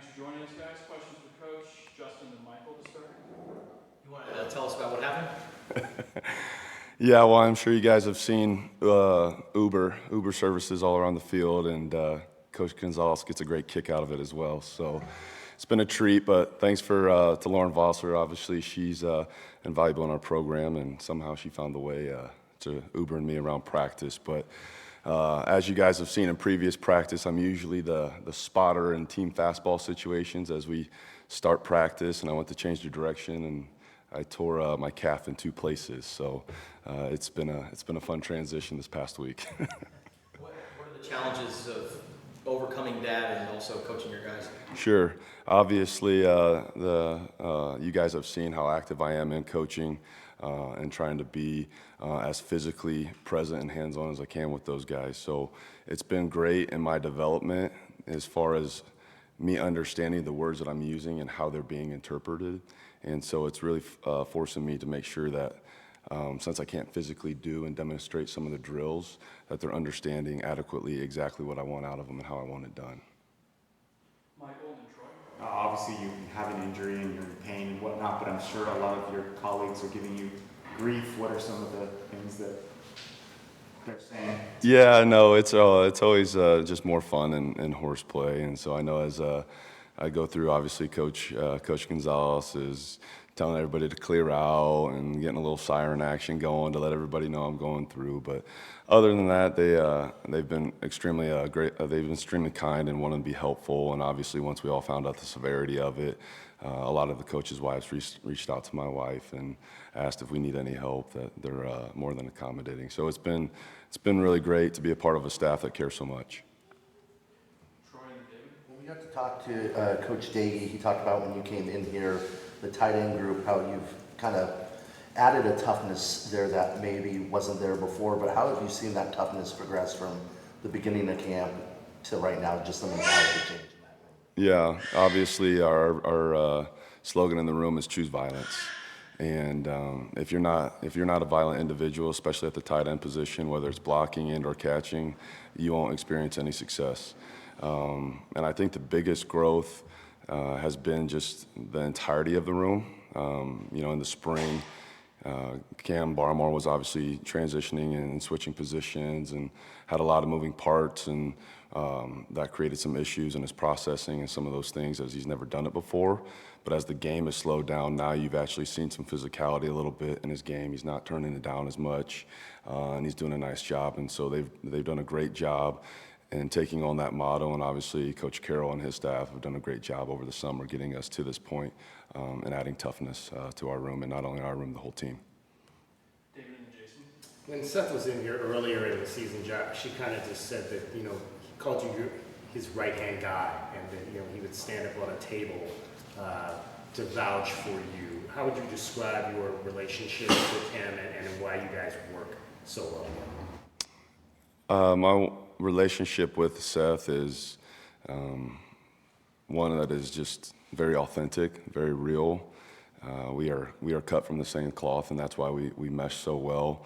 Thanks for joining us, guys. Questions for Coach, Justin, and Michael to start? You want to tell us about what happened? Yeah, well, I'm sure you guys have seen Uber services all around the field, and Coach Gonzalez gets a great kick out of it as well. So it's been a treat, but thanks to Lauren Vossler. Obviously, she's invaluable in our program, and somehow she found the way to Ubering me around practice. But as you guys have seen in previous practice, I'm usually the spotter in team fastball situations as we start practice, and I went to change the direction, and I tore my calf in 2 places. So it's been a fun transition this past week. What are the challenges of overcoming that and also coaching your guys? Sure. Obviously, you guys have seen how active I am in coaching and trying to be as physically present and hands-on as I can with those guys. So it's been great in my development as far as me understanding the words that I'm using and how they're being interpreted. And so it's really forcing me to make sure that since I can't physically do and demonstrate some of the drills, that they're understanding adequately exactly what I want out of them and how I want it done. Michael and Troy? Obviously, you have an injury and you're in pain and whatnot, but I'm sure a lot of your colleagues are giving you grief. What are some of the things that they're saying? Yeah, no, it's always just more fun and horseplay. And so I know as I go through, obviously, Coach Gonzalez is telling everybody to clear out and getting a little siren action going to let everybody know I'm going through. But other than that, they've been extremely great. They've been extremely kind and wanting to be helpful. And obviously, once we all found out the severity of it, a lot of the coaches' wives reached out to my wife and asked if we need any help. That they're more than accommodating. So it's been really great to be a part of a staff that cares so much. Troy and David? Well, we got to talk to Coach Dagey. He talked about when you came in here, the tight end group, how you've kind of added a toughness there that maybe wasn't there before. But how have you seen that toughness progress from the beginning of camp to right now, just the mentality change in that room? Yeah, obviously our slogan in the room is choose violence. And if you're not a violent individual, especially at the tight end position, whether it's blocking and or catching, you won't experience any success. And I think the biggest growth has been just the entirety of the room. In the spring, Cam Barmore was obviously transitioning and switching positions and had a lot of moving parts, and that created some issues in his processing and some of those things as he's never done it before. But as the game has slowed down, now you've actually seen some physicality a little bit in his game. He's not turning it down as much, and he's doing a nice job. And so they've done a great job in taking on that motto. And obviously, Coach Carroll and his staff have done a great job over the summer getting us to this point and adding toughness to our room, and not only our room, the whole team. David and Jason? When Seth was in here earlier in the season, she kind of just said that, he called you his right-hand guy, and that, he would stand up on a table to vouch for you. How would you describe your relationship with him and why you guys work so well? My relationship with Seth is one that is just very authentic, very real. We are cut from the same cloth, and that's why we mesh so well.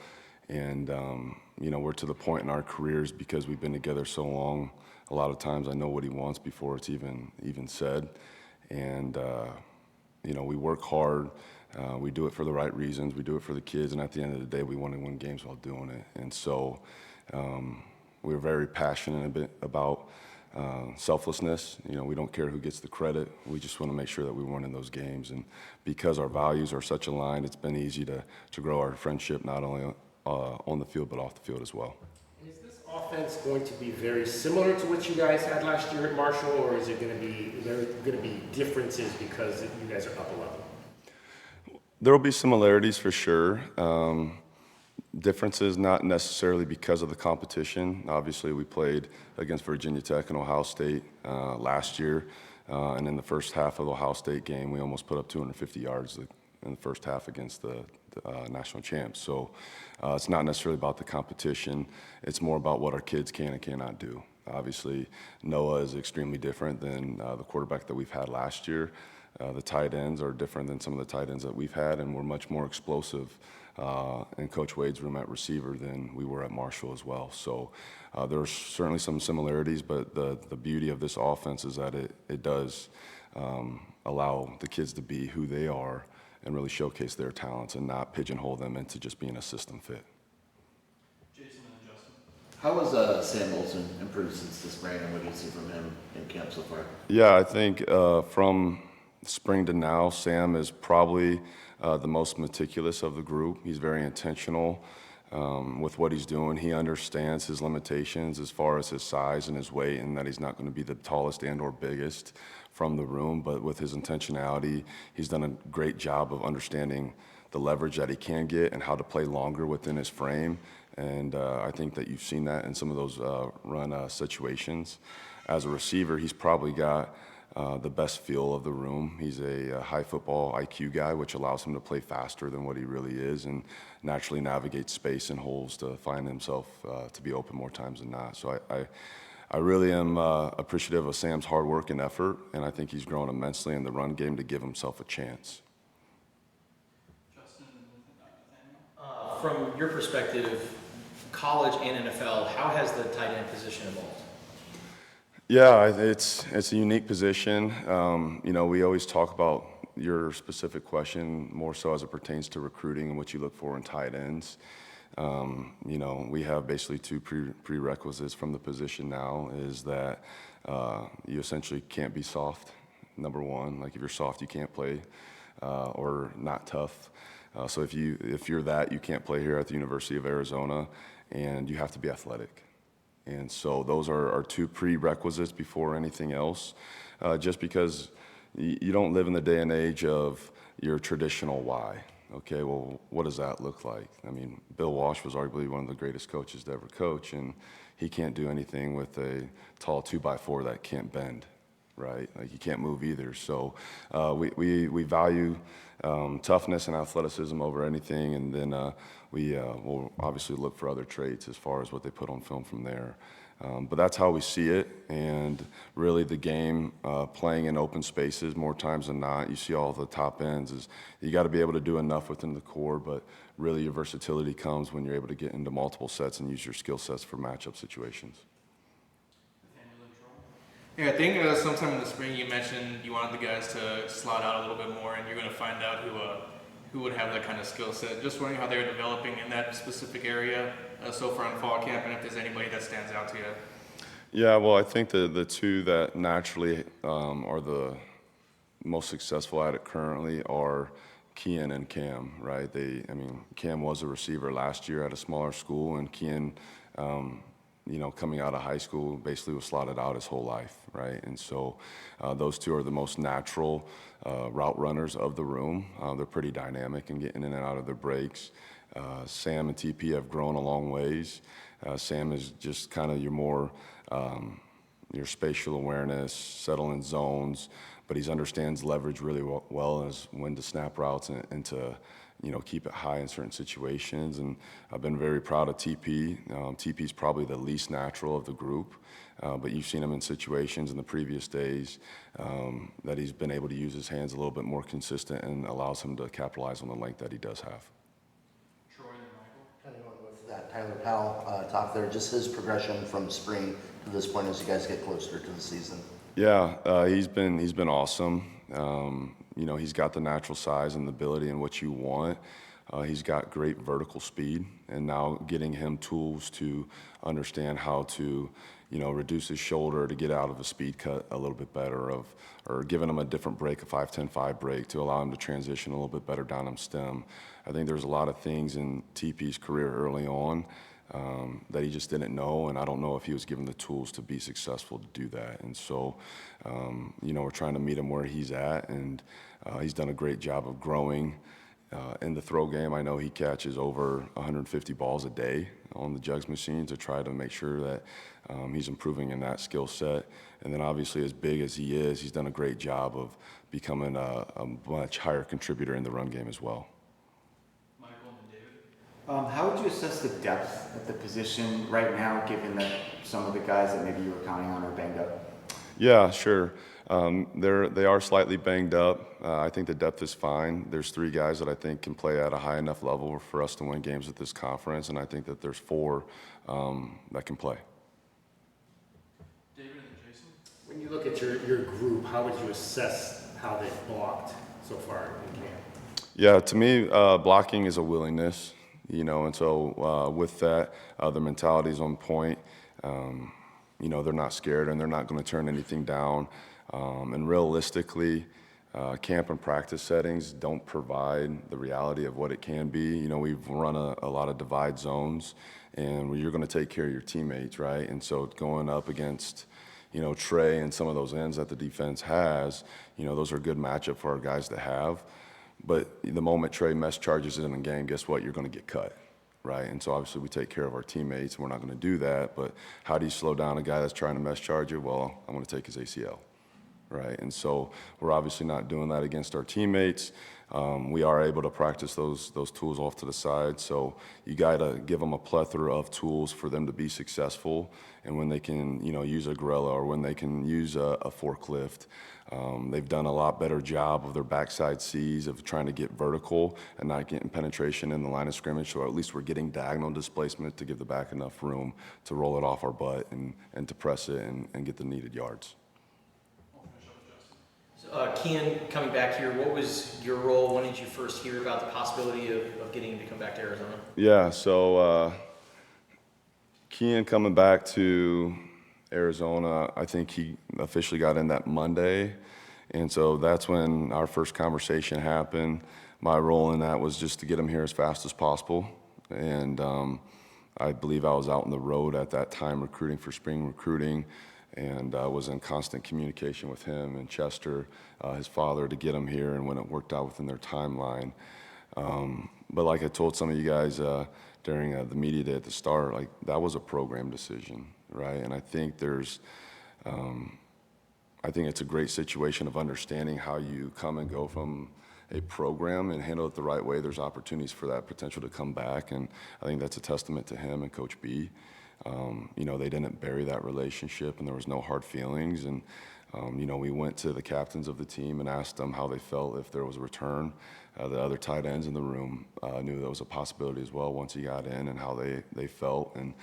And we're to the point in our careers, because we've been together so long. A lot of times I know what he wants before it's even said. And we work hard. We do it for the right reasons. We do it for the kids, and at the end of the day, we want to win games while doing it. And so we're very passionate about selflessness. We don't care who gets the credit. We just want to make sure that we win in those games. And because our values are such aligned, it's been easy to grow our friendship, not only on the field but off the field as well. Is this offense going to be very similar to what you guys had last year at Marshall, or is it going to be differences because you guys are up a level? There will be similarities for sure. Differences not necessarily because of the competition. Obviously, we played against Virginia Tech and Ohio State last year, and in the first half of the Ohio State game, we almost put up 250 yards in the first half against the national champs. So it's not necessarily about the competition. It's more about what our kids can and cannot do. Obviously, Noah is extremely different than the quarterback that we've had last year. The tight ends are different than some of the tight ends that we've had, and we're much more explosive in Coach Wade's room at receiver than we were at Marshall as well. So there are certainly some similarities, but the beauty of this offense is that it does allow the kids to be who they are and really showcase their talents and not pigeonhole them into just being a system fit. Jason and Justin. How has Sam Olsen improved since the spring, and what do you see from him in camp so far? Yeah, I think from spring to now, Sam is probably the most meticulous of the group. He's very intentional with what he's doing. He understands his limitations as far as his size and his weight, and that he's not going to be the tallest and or biggest from the room, but with his intentionality, he's done a great job of understanding the leverage that he can get and how to play longer within his frame. And I think that you've seen that in some of those run situations. As a receiver, he's probably got the best feel of the room. He's a high football IQ guy, which allows him to play faster than what he really is and naturally navigate space and holes to find himself to be open more times than not. So I really am appreciative of Sam's hard work and effort, and I think he's grown immensely in the run game to give himself a chance. Justin and Nathaniel. From your perspective, college and NFL, how has the tight end position evolved? Yeah, it's a unique position. You know, we always talk about your specific question more so as it pertains to recruiting and what you look for in tight ends. You know, we have basically two prerequisites from the position now is that you essentially can't be soft, number one. Like if you're soft, you can't play, or not tough. So if you're that, you can't play here at the University of Arizona, and you have to be athletic. And so those are our two prerequisites before anything else, just because you don't live in the day and age of your traditional why. Okay, well, what does that look like? I mean, Bill Walsh was arguably one of the greatest coaches to ever coach, and he can't do anything with a tall 2x4 that can't bend, right? Like he can't move either. So we value toughness and athleticism over anything, and then we will obviously look for other traits as far as what they put on film from there. But that's how we see it, and really the game playing in open spaces more times than not. You see all the top ends is you got to be able to do enough within the core, but really your versatility comes when you're able to get into multiple sets and use your skill sets for matchup situations. Nathaniel and Troy. Yeah, I think sometime in the spring you mentioned you wanted the guys to slot out a little bit more, and you're going to find out who would have that kind of skill set. Just wondering how they're developing in that specific area so far in fall camp, and if there's anybody that stands out to you. Yeah, well, I think the two that naturally are the most successful at it currently are Kian and Cam, right? Cam was a receiver last year at a smaller school, and Kian, you know, coming out of high school, basically was slotted out his whole life, right? And so those two are the most natural route runners of the room. They're pretty dynamic and getting in and out of their breaks. Sam and TP have grown a long ways. Sam is just kind of your spatial awareness, settle in zones, but he understands leverage really well as when to snap routes and to, you know, keep it high in certain situations. And I've been very proud of TP. TP's probably the least natural of the group, but you've seen him in situations in the previous days that he's been able to use his hands a little bit more consistent and allows him to capitalize on the length that he does have. Troy and Michael. Kind of going with that Tyler Powell talk there, just his progression from spring to this point as you guys get closer to the season. Yeah, he's been awesome. You know, he's got the natural size and the ability and what you want. He's got great vertical speed, and now getting him tools to understand how to, you know, reduce his shoulder to get out of a speed cut a little bit better, or giving him a different break, a 5-10-5 break, to allow him to transition a little bit better down him stem. I think there's a lot of things in TP's career early on that he just didn't know, and I don't know if he was given the tools to be successful to do that. And so, you know, we're trying to meet him where he's at, and he's done a great job of growing in the throw game. I know he catches over 150 balls a day on the jugs machine to try to make sure that he's improving in that skill set. And then obviously, as big as he is, he's done a great job of becoming a much higher contributor in the run game as well. Michael and David. How would you assess the depth at the position right now, given that some of the guys that maybe you were counting on are banged up? Yeah, sure. They are slightly banged up. I think the depth is fine. There's 3 guys that I think can play at a high enough level for us to win games at this conference, and I think that there's 4 that can play. David and Jason? When you look at your group, how would you assess how they've blocked so far in camp? Yeah, to me, blocking is a willingness, and so with that, their mentality is on point. They're not scared and they're not going to turn anything down. And realistically, camp and practice settings don't provide the reality of what it can be. We've run a lot of divide zones, and you're going to take care of your teammates, right? And so going up against, Trey and some of those ends that the defense has, those are a good matchup for our guys to have. But the moment Trey mess charges in a game, guess what? You're going to get cut, right? And so obviously we take care of our teammates, and we're not going to do that. But how do you slow down a guy that's trying to mess charge you? Well, I'm going to take his ACL, right? And so we're obviously not doing that against our teammates. We are able to practice those tools off to the side. So you got to give them a plethora of tools for them to be successful. And when they can, use a gorilla or when they can use a forklift, they've done a lot better job of their backside C's of trying to get vertical and not getting penetration in the line of scrimmage. So at least we're getting diagonal displacement to give the back enough room to roll it off our butt and to press it and get the needed yards. Kean, coming back here, what was your role? When did you first hear about the possibility of getting him to come back to Arizona? Yeah, so Kean coming back to Arizona, I think he officially got in that Monday. And so that's when our first conversation happened. My role in that was just to get him here as fast as possible. And I believe I was out on the road at that time recruiting for spring recruiting, and was in constant communication with him and Chester, his father, to get him here, and when it worked out within their timeline. But like I told some of you guys during the media day at the start, like that was a program decision, right? And I think I think it's a great situation of understanding how you come and go from a program and handle it the right way. There's opportunities for that potential to come back, and I think that's a testament to him and Coach B. They didn't bury that relationship, and there was no hard feelings. And we went to the captains of the team and asked them how they felt if there was a return. The other tight ends in the room knew there was a possibility as well once he got in, and how they felt. And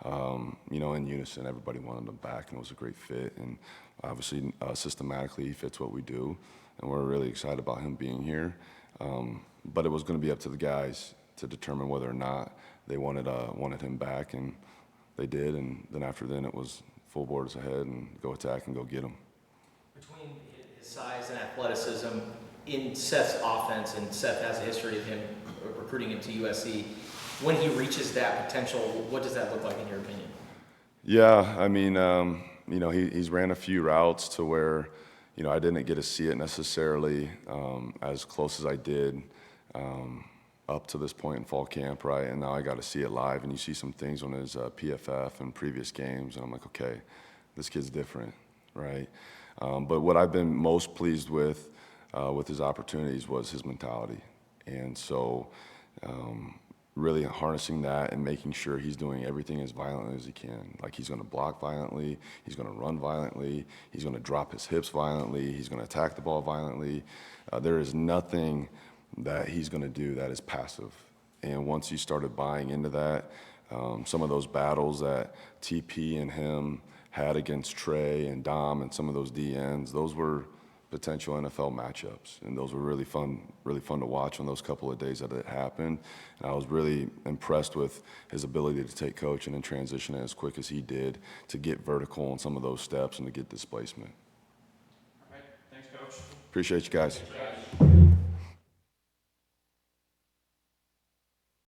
in unison, everybody wanted him back, and it was a great fit. And obviously, systematically, he fits what we do, and we're really excited about him being here. But it was going to be up to the guys to determine whether or not they wanted him back, and they did. And then after then, it was full bores ahead and go attack and go get him. Between his size and athleticism in Seth's offense, and Seth has a history of him recruiting him to USC, when he reaches that potential, what does that look like in your opinion? Yeah, I mean, he's ran a few routes to where, I didn't get to see it necessarily as close as I did up to this point in fall camp, right? And now I got to see it live, and you see some things on his PFF and previous games, and I'm like, okay, this kid's different, right? But what I've been most pleased with his opportunities was his mentality. And so really harnessing that and making sure he's doing everything as violently as he can. Like, he's going to block violently, he's going to run violently, he's going to drop his hips violently, he's going to attack the ball violently. There is nothing that he's going to do that is passive. And once you started buying into that, some of those battles that TP and him had against Trey and Dom and some of those DNs, those were potential NFL matchups, and those were really fun to watch on those couple of days that it happened. And I was really impressed with his ability to take coaching and transition as quick as he did, to get vertical on some of those steps and to get displacement. All right, thanks, Coach. Appreciate you guys. Thanks, guys.